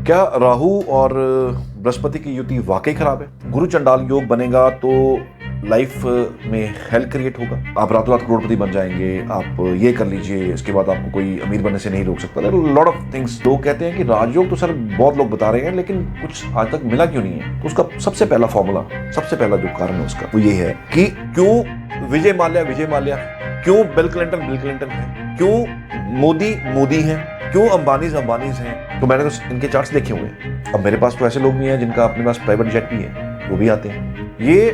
क्या राहु और बृहस्पति की युति वाकई खराब है? गुरु चंडाल योग बनेगा तो लाइफ में हेल क्रिएट होगा। आप रातों रात करोड़पति बन जाएंगे, आप ये कर लीजिए, इसके बाद आपको कोई अमीर बनने से नहीं रोक सकता। Lot of things. लोग कहते हैं कि राजयोग तो सर बहुत लोग बता रहे हैं, लेकिन कुछ आज तक मिला क्यों नहीं है? तो उसका सबसे पहला फॉर्मूला, सबसे पहला जो कारण है उसका, वो ये है कि क्यों विजय माल्या, क्यों बिल क्लिंटन है, क्यों मोदी है, क्यों अंबानीज हैं। तो मैंने तो इनके चार्ट्स देखे हुए हैं। अब मेरे पास तो ऐसे लोग भी हैं जिनका अपने पास प्राइवेट जेट भी है, वो भी आते हैं। ये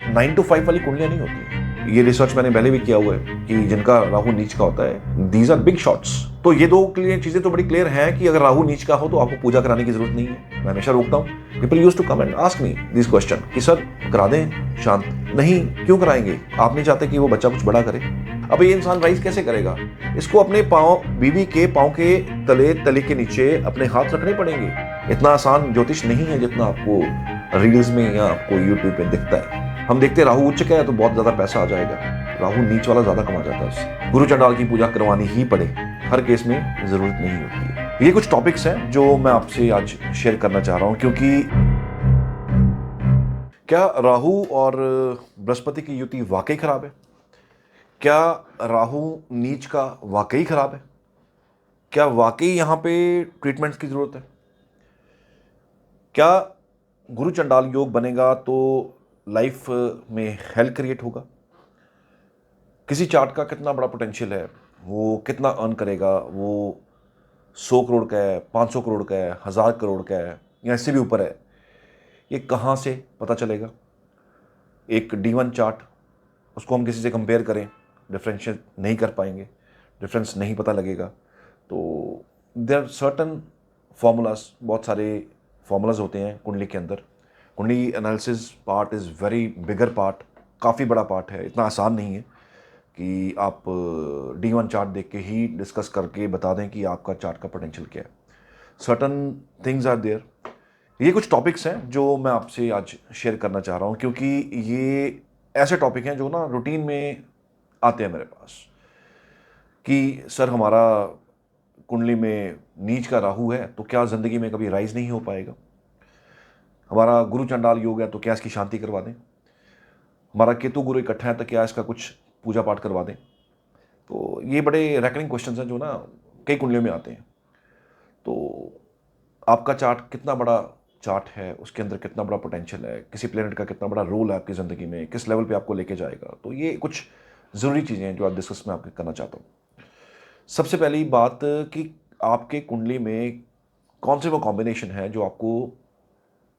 9 to 5 वाली कुंडलियां नहीं होती हैं। ये रिसर्च मैंने पहले भी किया हुआ है कि जिनका राहु नीच का होता है, दीज आर बिग शॉट्स। तो ये दो चीजें तो बड़ी क्लियर हैं कि अगर राहु नीच का हो तो आपको पूजा कराने की जरूरत नहीं है। मैं हमेशा रोकता हूँ, people use to come and ask me this question कि सर करा दें शांत। नहीं, क्यों कराएंगे? आप नहीं चाहते कि वो बच्चा कुछ बड़ा करे? अब ये इंसान राइज कैसे करेगा? इसको अपने पाँव, बीवी के पाँव के तले के नीचे अपने हाथ रखने पड़ेंगे। इतना आसान ज्योतिष नहीं है जितना आपको रील्स में या आपको यूट्यूब पे दिखता है। हम देखते हैं राहु उच्च का है तो बहुत ज्यादा पैसा आ जाएगा, राहु नीच वाला ज्यादा कमा जाता है उससे। गुरु चंडाल की पूजा करवानी ही पड़े, हर केस में जरूरत नहीं होती है। ये कुछ टॉपिक्स हैं जो मैं आपसे आज शेयर करना चाह रहा हूं, क्योंकि क्या राहु और बृहस्पति की युति वाकई खराब है? क्या राहु नीच का वाकई खराब है? क्या वाकई यहां पे ट्रीटमेंट की जरूरत है? क्या गुरु चंडाल योग बनेगा तो लाइफ में हेल क्रिएट होगा? किसी चार्ट का कितना बड़ा पोटेंशियल है, वो कितना अर्न करेगा, वो 100 करोड़ का है, 500 करोड़ का है, 1000 करोड़ का है या इससे भी ऊपर है, ये कहाँ से पता चलेगा? एक D1 चार्ट, उसको हम किसी से कंपेयर करें, डिफरेंशिएट नहीं कर पाएंगे, डिफरेंस नहीं पता लगेगा। तो देयर आर सर्टन फार्मूलाज, बहुत सारे फार्मूलाज होते हैं कुंडली के अंदर। कुंडली analysis part is very bigger part, काफ़ी बड़ा पार्ट है। इतना आसान नहीं है कि आप D1 चार्ट देख के ही डिस्कस करके बता दें कि आपका चार्ट का पोटेंशियल क्या है। Certain things are there. ये कुछ टॉपिक्स हैं जो मैं आपसे आज शेयर करना चाह रहा हूँ, क्योंकि ये ऐसे टॉपिक हैं जो ना रूटीन में आते हैं मेरे पास कि सर हमारा कुंडली में नीच का राहु है तो क्या ज़िंदगी में कभी राइज नहीं हो पाएगा? हमारा गुरु चंडाल योग है तो क्या इसकी शांति करवा दें? हमारा केतु गुरु इकट्ठा है तो क्या इसका कुछ पूजा पाठ करवा दें? तो ये बड़े रैकरिंग क्वेश्चंस हैं जो ना कई कुंडलियों में आते हैं। तो आपका चार्ट कितना बड़ा चार्ट है, उसके अंदर कितना बड़ा पोटेंशियल है, किसी प्लेनेट का कितना बड़ा रोल है आपकी ज़िंदगी में, किस लेवल पे आपको लेके जाएगा, तो ये कुछ ज़रूरी चीज़ें हैं जो आप डिस्कस में आपके करना चाहता हूँ। सबसे पहली बात कि आपके कुंडली में कौन से वो कॉम्बिनेशन है जो आपको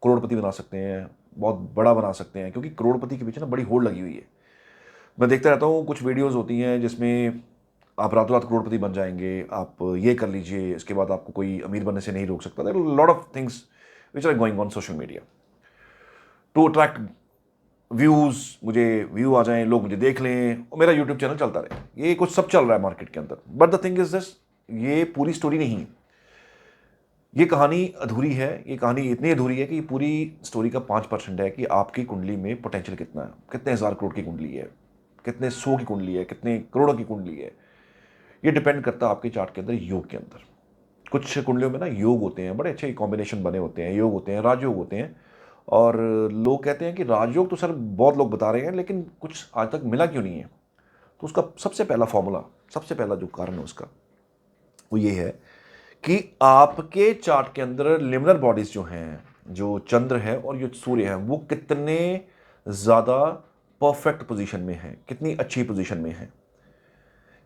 करोड़पति बना सकते हैं, बहुत बड़ा बना सकते हैं, क्योंकि करोड़पति के पीछे ना बड़ी होड़ लगी हुई है। मैं देखता रहता हूँ, कुछ वीडियोज़ होती हैं जिसमें आप रातों रात करोड़पति बन जाएंगे, आप ये कर लीजिए, इसके बाद आपको कोई अमीर बनने से नहीं रोक सकता। There are lot of things which are going on social media to attract views, मुझे व्यू आ जाएं, लोग मुझे देख लें और मेरा यूट्यूब चैनल चलता रहे। ये कुछ सब चल रहा है मार्केट के अंदर, but the thing is this, ये पूरी स्टोरी नहीं है। ये कहानी अधूरी है। ये कहानी इतनी अधूरी है कि पूरी स्टोरी का 5% है कि आपकी कुंडली में पोटेंशियल कितना है, कितने 1000 करोड़ की कुंडली है, कितने 100 की कुंडली है, कितने करोड़ों की कुंडली है। ये डिपेंड करता है आपके चार्ट के अंदर, योग के अंदर। कुछ कुंडलियों में ना योग होते हैं, बड़े अच्छे कॉम्बिनेशन बने होते हैं, योग होते हैं, राजयोग होते हैं। और लोग कहते हैं कि राजयोग तो सर बहुत लोग बता रहे हैं, लेकिन कुछ आज तक मिला क्यों नहीं है? तो उसका सबसे पहला फॉर्मूला, सबसे पहला जो कारण है उसका, वो ये है कि आपके चार्ट के अंदर लिमिनर बॉडीज जो हैं, जो चंद्र है और जो सूर्य है, वो कितने ज़्यादा परफेक्ट पोजीशन में है, कितनी अच्छी पोजीशन में है।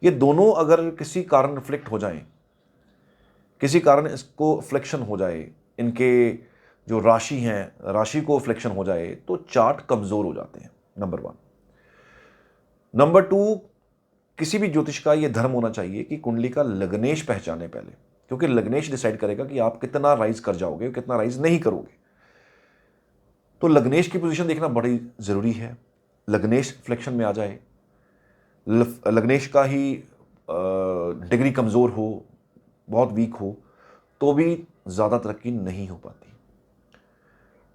ये दोनों अगर किसी कारण रिफ्लेक्ट हो जाएं, किसी कारण इसको फ्लेक्शन हो जाए, इनके जो राशि हैं, राशि को फ्लेक्शन हो जाए, तो चार्ट कमज़ोर हो जाते हैं, नंबर 1। नंबर 2, किसी भी ज्योतिष का ये धर्म होना चाहिए कि कुंडली का लग्नेश पहचाने पहले, क्योंकि लग्नेश डिसाइड करेगा कि आप कितना राइज कर जाओगे, कितना राइज नहीं करोगे। तो लग्नेश की पोजीशन देखना बड़ी ज़रूरी है। लग्नेश फ्लेक्शन में आ जाए, लग्नेश का ही डिग्री कमज़ोर हो, बहुत वीक हो, तो भी ज़्यादा तरक्की नहीं हो पाती।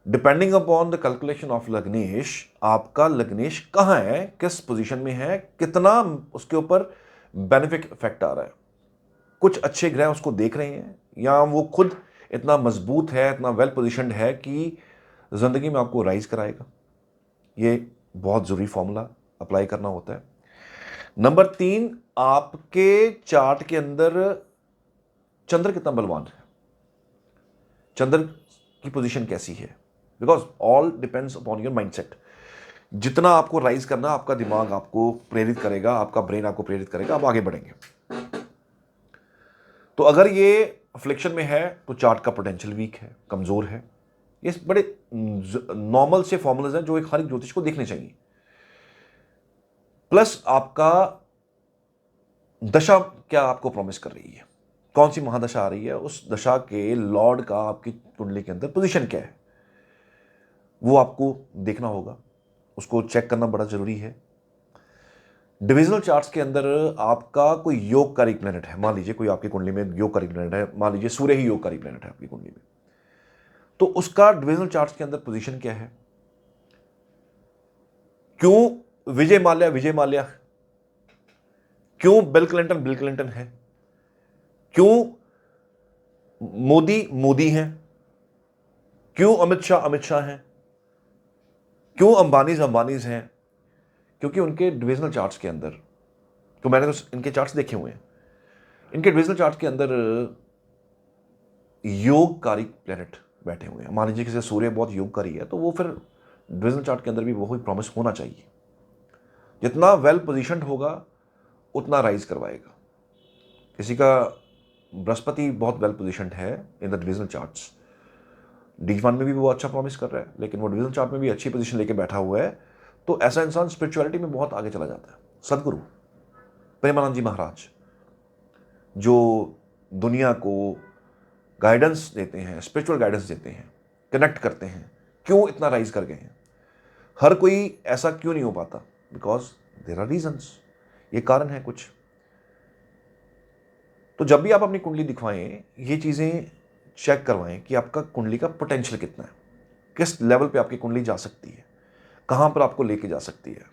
Depending upon the calculation of लग्नेश, आपका लग्नेश कहाँ है, किस पोजीशन में है, कितना उसके ऊपर बेनिफिक इफेक्ट आ रहा है। कुछ अच्छे ग्रह उसको देख रहे हैं या वो खुद इतना मजबूत है, इतना वेल पोजिशनड है कि ज़िंदगी में आपको राइज कराएगा। ये बहुत ज़रूरी फॉर्मूला अप्लाई करना होता है। नंबर 3, आपके चार्ट के अंदर चंद्र कितना बलवान है, चंद्र की पोजीशन कैसी है, because all depends upon your mindset. जितना आपको राइज करना, आपका दिमाग आपको प्रेरित करेगा, आपका ब्रेन आपको प्रेरित करेगा, आप आगे बढ़ेंगे। तो अगर ये अफ्लिक्शन में है तो चार्ट का पोटेंशियल वीक है, कमजोर है। ये बड़े नॉर्मल से फॉर्मूलाज हैं जो एक हर एक ज्योतिष को देखने चाहिए। प्लस आपका दशा क्या आपको प्रॉमिस कर रही है, कौन सी महादशा आ रही है, उस दशा के लॉर्ड का आपकी कुंडली के अंदर पोजीशन क्या है, वो आपको देखना होगा, उसको चेक करना बड़ा जरूरी है। डिविजनल चार्ट्स के अंदर आपका कोई योगकारी प्लैनेट है, मान लीजिए कोई आपकी कुंडली में योगकारी प्लैनेट है, मान लीजिए सूर्य ही योगकारी प्लैनेट है आपकी कुंडली में, तो उसका डिविजनल चार्ट्स के अंदर पोजीशन क्या है। क्यों विजय माल्या, क्यों बिल क्लिंटन है, क्यों मोदी हैं, क्यों अमित शाह हैं, क्यों अंबानीज हैं, क्योंकि उनके डिविजनल चार्ट्स के अंदर, तो मैंने तो इनके चार्ट्स देखे हुए हैं, इनके डिविजनल चार्ट्स के अंदर योगकारी प्लैनेट बैठे हुए हैं। मान लीजिए किसी सूर्य बहुत योगकारी है तो वो फिर डिविजनल चार्ट के अंदर भी वही प्रॉमिस होना चाहिए। जितना वेल पोजीशनड होगा उतना राइज करवाएगा। किसी का बृहस्पति बहुत वेल पोजीशनड है in the divisional charts, D1 में भी वो अच्छा प्रॉमिस कर रहा है, लेकिन वो डिविजनल चार्ट में भी अच्छी पोजीशन लेके बैठा हुआ है, तो ऐसा इंसान स्पिरिचुअलिटी में बहुत आगे चला जाता है। सदगुरु प्रेमानंद जी महाराज जो दुनिया को गाइडेंस देते हैं, स्पिरिचुअल गाइडेंस देते हैं, कनेक्ट करते हैं, क्यों इतना राइज कर गए हैं। हर कोई ऐसा क्यों नहीं हो पाता, बिकॉज देयर आर रीजंस, ये कारण है कुछ। तो जब भी आप अपनी कुंडली दिखवाएं, ये चीजें चेक करवाएं कि आपका कुंडली का पोटेंशियल कितना है, किस लेवल पे आपकी कुंडली जा सकती है, कहां पर आपको लेके जा सकती है।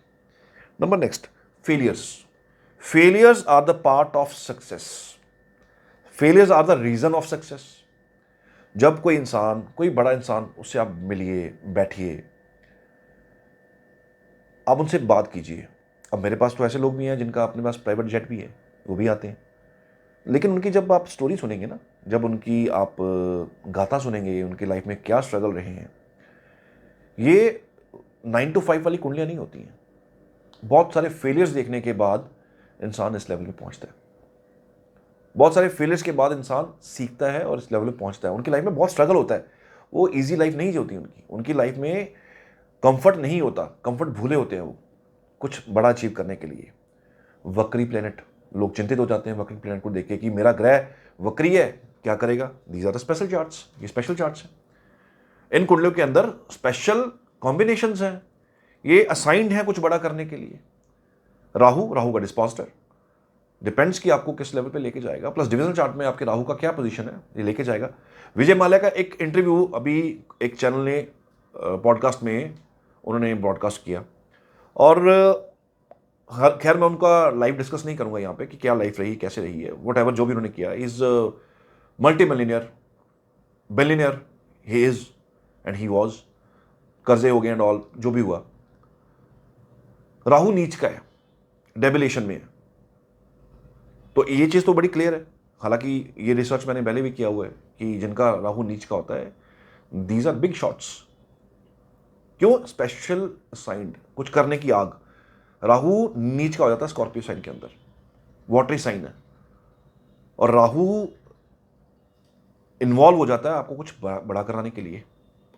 Number next, failures are the part of success, failures are the reason of success. जब कोई इंसान, कोई बड़ा इंसान, उससे आप मिलिए, बैठिए, आप उनसे बात कीजिए। अब मेरे पास तो ऐसे लोग भी हैं जिनका अपने पास प्राइवेट जेट भी है, वो भी आते हैं, लेकिन उनकी जब आप स्टोरी सुनेंगे ना, जब उनकी आप गाथा सुनेंगे, उनकी लाइफ में क्या स्ट्रगल रहे हैं, ये 9 to 5 वाली कुंडलियां नहीं होती हैं। बहुत सारे फेलियर्स देखने के बाद इंसान इस लेवल पे पहुंचता है, बहुत सारे फेलियर्स के बाद इंसान सीखता है और इस लेवल पे पहुंचता है। उनकी लाइफ में बहुत स्ट्रगल होता है, वो इजी लाइफ नहीं होती उनकी लाइफ में कंफर्ट नहीं होता, कंफर्ट भूले होते हैं वो कुछ बड़ा अचीव करने के लिए। वक्री प्लेनेट, लोग चिंतित हो जाते हैं वक्री प्लेनेट को देख के कि मेरा ग्रह वक्री है, क्या करेगा। These are the special charts, ये स्पेशल चार्ट्स हैं। इन कुंडलियों के अंदर स्पेशल कॉम्बिनेशंस हैं, ये असाइंड है कुछ बड़ा करने के लिए। राहु का डिस्पोजिटर, डिपेंड्स कि आपको किस लेवल पे लेके जाएगा। प्लस डिविजनल चार्ट में आपके राहु का क्या पोजीशन है, ये लेके जाएगा। विजय माल्या का एक इंटरव्यू अभी एक चैनल ने पॉडकास्ट में उन्होंने ब्रॉडकास्ट किया, और खैर मैं उनका लाइव डिस्कस नहीं करूंगा यहाँ पे कि क्या लाइफ रही, कैसे रही है, वट एवर जो भी उन्होंने किया। Is multi millionaire, billionaire he is and he was, कर्जे हो गए एंड ऑल, जो भी हुआ। राहु नीच का है, डेबिलेशन में है, तो ये चीज तो बड़ी क्लियर है। हालांकि ये रिसर्च मैंने पहले भी किया हुआ है कि जिनका राहु नीच का होता है, दीज आर बिग शॉट्स। क्यों? स्पेशल साइंड, कुछ करने की आग। राहु नीच का हो जाता है स्कॉर्पियो साइन के अंदर, वाटरी साइन है, और राहु इन्वॉल्व हो जाता है आपको कुछ बड़ा कराने के लिए।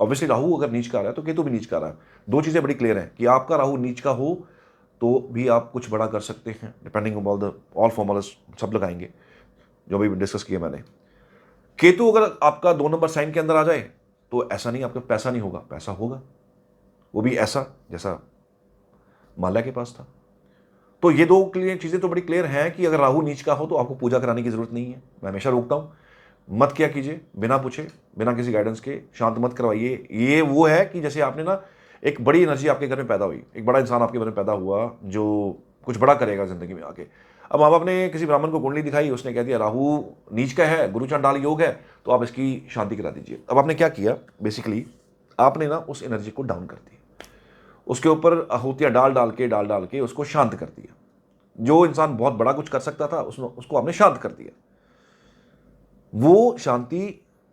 ऑब्वियसली राहु अगर नीच का आ रहा है तो केतु भी नीच का आ रहा है। दो चीजें बड़ी क्लियर हैं कि आपका राहु नीच का हो तो भी आप कुछ बड़ा कर सकते हैं, डिपेंडिंग ऑन ऑल फॉर्मूलाज सब लगाएंगे जो भी डिस्कस किया मैंने। केतु अगर आपका 2 नंबर साइन के अंदर आ जाए तो ऐसा नहीं आपका पैसा नहीं होगा, पैसा होगा, वो भी ऐसा जैसा माल्या के पास था। तो ये दो चीजें तो बड़ी क्लियर हैं कि अगर राहु नीच का हो तो आपको पूजा कराने की जरूरत नहीं है। मैं हमेशा रोकता हूं, मत क्या कीजिए, बिना पूछे, बिना किसी गाइडेंस के शांत मत करवाइए। ये वो है कि जैसे आपने ना, एक बड़ी एनर्जी आपके घर में पैदा हुई, एक बड़ा इंसान आपके घर में पैदा हुआ जो कुछ बड़ा करेगा जिंदगी में आके, अब माँ बाप ने किसी ब्राह्मण को कुंडली दिखाई, उसने कह दिया राहु नीच का है, गुरु चांडाल योग है, तो आप इसकी शांति करा दीजिए। अब आपने क्या किया, बेसिकली आपने ना उस एनर्जी को डाउन कर दिया, उसके ऊपर आहुतियाँ डाल डाल के उसको शांत कर दिया। जो इंसान बहुत बड़ा कुछ कर सकता था उसको आपने शांत कर दिया। वो शांति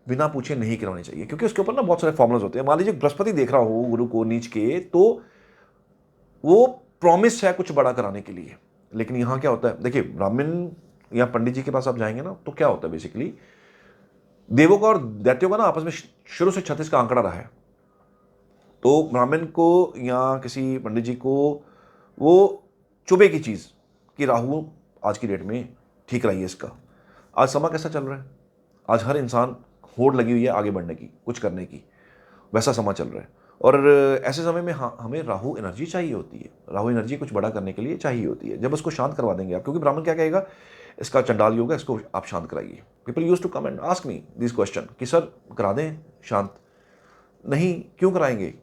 बिना पूछे नहीं करवानी चाहिए, क्योंकि उसके ऊपर ना बहुत सारे फॉर्मुलाज होते हैं। मान लीजिए बृहस्पति देख रहा हो गुरु को नीच के, तो वो प्रॉमिस है कुछ बड़ा कराने के लिए। लेकिन यहां क्या होता है, देखिए ब्राह्मण या पंडित जी के पास आप जाएंगे ना, तो क्या होता है बेसिकली, देवों का और दैत्यों का ना आपस में शुरू से 36 का आंकड़ा रहा है। तो ब्राह्मण को या किसी पंडित जी को वो चुभे की चीज कि राहु आज की डेट में ठीक रही है इसका। आज समय कैसा चल रहा है, आज हर इंसान होड़ लगी हुई है आगे बढ़ने की, कुछ करने की, वैसा समय चल रहा है। और ऐसे समय में हमें राहु एनर्जी चाहिए होती है, राहु एनर्जी कुछ बड़ा करने के लिए चाहिए होती है। जब उसको शांत करवा देंगे आप, क्योंकि ब्राह्मण क्या कहेगा, इसका चंडाल योग है, इसको आप शांत कराइए। People use to come and ask me this question कि सर करा दें शांत। नहीं, क्यों कराएंगे?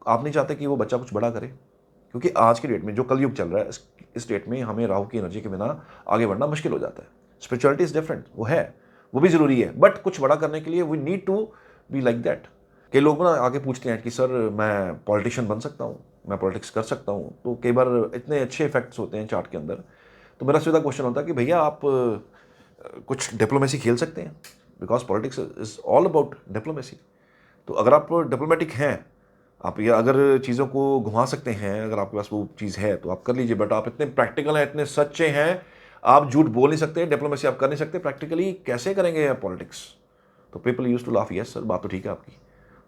आप नहीं चाहते कि वो बच्चा कुछ बड़ा करे, क्योंकि आज की डेट में जो कलयुग चल रहा है, इस डेट में हमें राहु की एनर्जी के बिना आगे बढ़ना मुश्किल हो जाता है। स्पिरिचुअलिटी इज डिफरेंट, वो है, वो भी जरूरी है, बट कुछ बड़ा करने के लिए we need to be like that. कई लोग ना आगे पूछते हैं कि सर मैं पॉलिटिशियन बन सकता हूँ, मैं पॉलिटिक्स कर सकता हूँ, तो कई बार इतने अच्छे इफेक्ट्स होते हैं चार्ट के अंदर। तो मेरा सीधा क्वेश्चन होता है कि भैया आप कुछ डिप्लोमेसी खेल सकते हैं, because politics is all about diplomacy. तो अगर आप डिप्लोमेटिक हैं, आप ये अगर चीज़ों को घुमा सकते हैं, अगर आपके पास वो चीज़ है तो आप कर लीजिए। बट आप इतने प्रैक्टिकल हैं, इतने सच्चे हैं, आप झूठ बोल नहीं सकते, डिप्लोमेसी आप कर नहीं सकते, प्रैक्टिकली कैसे करेंगे आप पॉलिटिक्स? तो people use to laugh, yes sir बात तो ठीक है आपकी।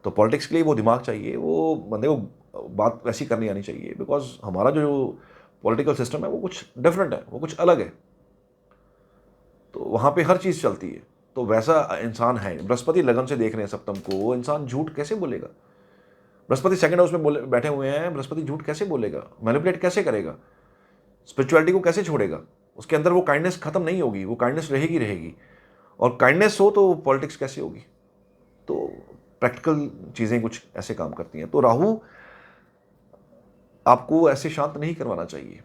तो पॉलिटिक्स के लिए वो दिमाग चाहिए, वो बंदे को बात वैसी करनी आनी चाहिए, बिकॉज हमारा जो पॉलिटिकल सिस्टम है वो कुछ डिफरेंट है, वो कुछ अलग है। तो वहाँ पे हर चीज़ चलती है। तो वैसा इंसान है, बृहस्पति लगन से देख रहे हैं सप्तम को, वो इंसान झूठ कैसे बोलेगा? बृहस्पति सेकंड हाउस में बैठे हुए हैं, बृहस्पति झूठ कैसे बोलेगा, मैनिपुलेट कैसे करेगा, स्पिरिचुअलिटी को कैसे छोड़ेगा? उसके अंदर वो काइंडनेस खत्म नहीं होगी, वो काइंडनेस रहेगी रहेगी। और काइंडनेस हो तो पॉलिटिक्स कैसे होगी? तो प्रैक्टिकल चीज़ें कुछ ऐसे काम करती हैं। तो राहु आपको ऐसे शांत नहीं करवाना चाहिए।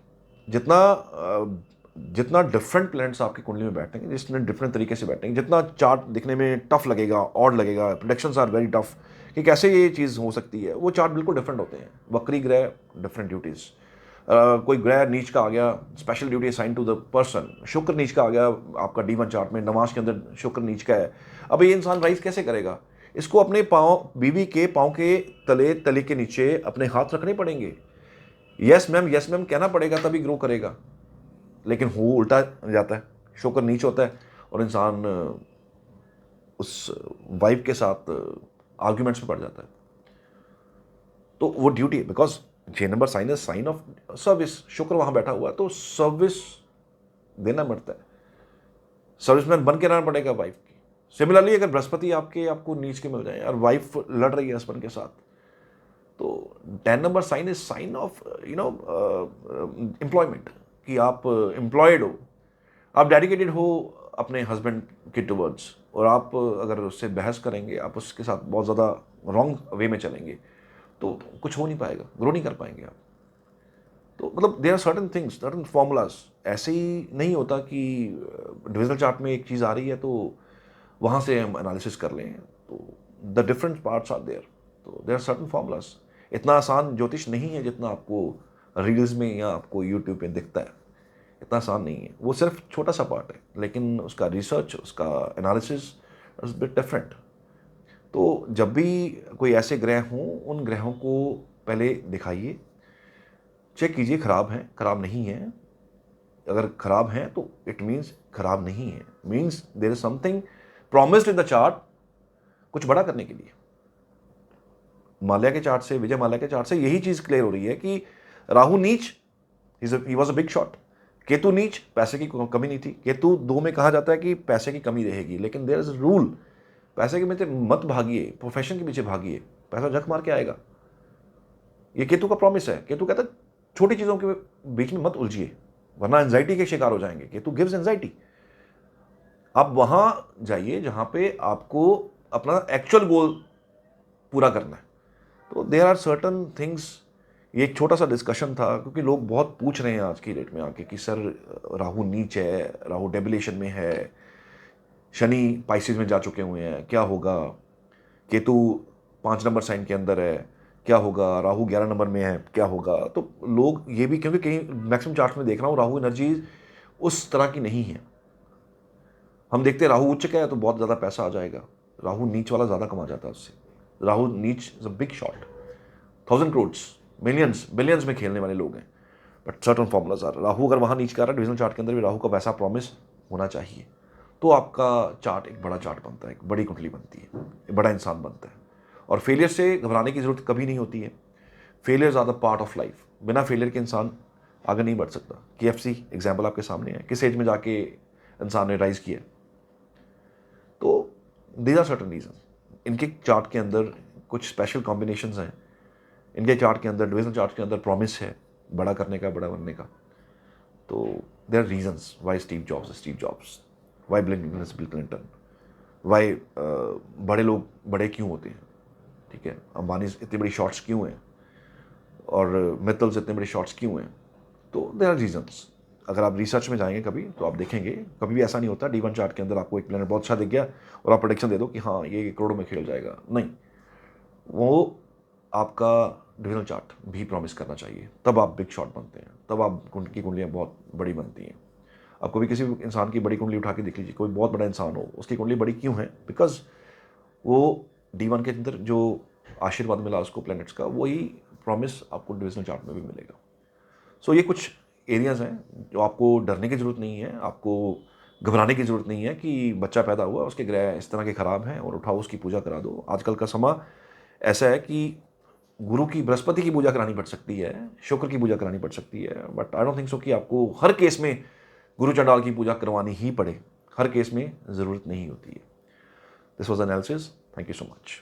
जितना डिफरेंट प्लैनेट्स आपकी कुंडली में बैठेंगे, जितने डिफरेंट तरीके से बैठेंगे, जितना चार्ट दिखने में टफ लगेगा, ऑड लगेगा, प्रेडिक्शंस आर वेरी टफ कि कैसे ये चीज़ हो सकती है, वो चार्ट बिल्कुल डिफरेंट होते हैं। वक्री ग्रह, डिफरेंट ड्यूटीज़। कोई ग्रह नीच का आ गया, special duty assign to the person. शुक्र नीच का आ गया आपका D1 चार्ट में, नमाज के अंदर शुक्र नीच का है। अब ये इंसान राइज कैसे करेगा? इसको अपने पाँव, बीवी के पाँव के तले के नीचे अपने हाथ रखने पड़ेंगे, यस मैम कहना पड़ेगा, तभी ग्रो करेगा। लेकिन हो उल्टा जाता है, शुक्र नीच होता है और इंसान उस वाइफ के साथ आर्ग्यूमेंट्स में पड़ जाता है। तो वो ड्यूटी है, बिकॉज जे number sign is sign of service. शुक्र वहां बैठा हुआ है तो सर्विस देना पड़ता है, सर्विसमैन बन के रहना पड़ेगा वाइफ की। सिमिलरली अगर बृहस्पति आपको नीच के मिल जाए और वाइफ लड़ रही है हस्बैंड के साथ, तो 10 number sign is sign of employment, कि आप एम्प्लॉयड हो, आप डेडिकेटेड हो अपने हस्बैंड के टुवर्ड्स। और आप अगर उससे बहस करेंगे, आप उसके साथ बहुत ज़्यादा रॉन्ग वे में चलेंगे, तो कुछ हो नहीं पाएगा, ग्रो नहीं कर पाएंगे आप। तो मतलब there are certain things, certain formulas. ऐसे ही नहीं होता कि डिविजनल चार्ट में एक चीज़ आ रही है तो वहाँ से हम एनालिसिस कर लें। तो the different parts are there, तो देयर आर सर्टन फॉर्मूलाज। इतना आसान ज्योतिष नहीं है जितना आपको रील्स में या आपको यूट्यूब पे दिखता है, इतना आसान नहीं है। वो सिर्फ छोटा सा पार्ट है, लेकिन उसका रिसर्च, उसका एनालिसिस इज बिट डिफरेंट। तो जब भी कोई ऐसे ग्रह हों, उन ग्रहों को पहले दिखाइए, चेक कीजिए खराब हैं, खराब नहीं है। अगर खराब हैं तो इट मीन्स खराब नहीं है, means there is something promised in the chart कुछ बड़ा करने के लिए। माल्या के चार्ट से, विजय माल्या के चार्ट से यही चीज क्लियर हो रही है कि राहु नीच, he was a big shot. Ketu नीच, पैसे की कमी नहीं थी। केतु 2 में कहा जाता है कि पैसे की कमी रहेगी, लेकिन देयर इज रूल, पैसे के पीछे मत भागिए, प्रोफेशन के पीछे भागिए, पैसा झक मार के आएगा। ये केतु का प्रॉमिस है। केतु कहता है छोटी चीजों के बीच में मत उलझिए, वरना एंजाइटी के शिकार हो जाएंगे। Ketu gives anxiety. आप वहां जाइए जहां पे आपको अपना एक्चुअल गोल पूरा करना है। तो देयर आर सर्टन थिंग्स ये एक छोटा सा डिस्कशन था, क्योंकि लोग बहुत पूछ रहे हैं आज की डेट में आके कि सर राहु नीच है, राहु डेबिलेशन में है, शनि पाइसिस में जा चुके हुए हैं, क्या होगा, केतु 5 नंबर साइन के अंदर है, क्या होगा, राहु 11 नंबर में है, क्या होगा। तो लोग ये भी, क्योंकि कहीं मैक्सिमम चार्ट में देख रहा हूँ राहु एनर्जी उस तरह की नहीं है। हम देखते हैं राहु उच्च का है तो बहुत ज़्यादा पैसा आ जाएगा, राहु नीच वाला ज़्यादा कमा जाता है उससे। राहु नीच is a big shot, 1000 crore, millions billions में खेलने वाले लोग हैं। But certain formulas are, Rahu अगर वहाँ नीच का रहा है, डिविजनल चार्ट के अंदर भी राहु का पैसा प्रॉमिस होना चाहिए, तो आपका चार्ट एक बड़ा चार्ट बनता है, एक बड़ी कुंडली बनती है, एक बड़ा इंसान बनता है। और फेलियर से घबराने की ज़रूरत कभी नहीं होती है। Failures are the part of life. बिना फेलियर के इंसान आगे नहीं बढ़ सकता। KFC एग्जाम्पल आपके सामने है, किस एज में जाके इंसान ने राइज किया। तो दीज आर सर्टन रीजन। इनके चार्ट के अंदर कुछ स्पेशल कॉम्बिनेशंस हैं, इनके चार्ट के अंदर, डिविजनल चार्ट के अंदर प्रॉमिस है बड़ा करने का, बड़ा बनने का। तो there are reasons why Steve Jobs, why Bill Clinton, why बड़े लोग बड़े क्यों होते हैं, ठीक है, अंबानी इतनी बड़ी शॉर्ट्स क्यों हैं, और मित्तल्स इतने बड़े शॉर्ट्स क्यों हैं। तो देर आर रीजन्स। अगर आप रिसर्च में जाएंगे कभी तो आप देखेंगे, कभी भी ऐसा नहीं होता D1 चार्ट के अंदर आपको एक प्लेनेट बहुत अच्छा दिख गया और आप प्रेडिक्शन दे दो कि हाँ ये करोड़ों में खेल जाएगा। नहीं, वो आपका डिविजनल चार्ट भी प्रॉमिस करना चाहिए, तब आप बिग शॉट बनते हैं, तब आप की कुंडलियाँ बहुत बड़ी बनती हैं। आप कभी किसी इंसान की बड़ी कुंडली उठा के देख लीजिए, कोई बहुत बड़ा इंसान हो, उसकी कुंडली बड़ी क्यों है, बिकॉज वो D1 के अंदर जो आशीर्वाद मिला उसको प्लैनेट्स का, वही प्रॉमिस आपको डिविजनल चार्ट में भी मिलेगा। सो ये कुछ एरियाज़ हैं जो आपको डरने की ज़रूरत नहीं है, आपको घबराने की ज़रूरत नहीं है कि बच्चा पैदा हुआ उसके ग्रह इस तरह के ख़राब हैं और उठाओ उसकी पूजा करा दो। आजकल का समा ऐसा है कि गुरु की, बृहस्पति की पूजा करानी पड़ सकती है, शुक्र की पूजा करानी पड़ सकती है, but I don't think so कि आपको हर केस में गुरु चंडाल की पूजा करवानी ही पड़े। हर केस में ज़रूरत नहीं होती है। This was analysis. Thank you so much.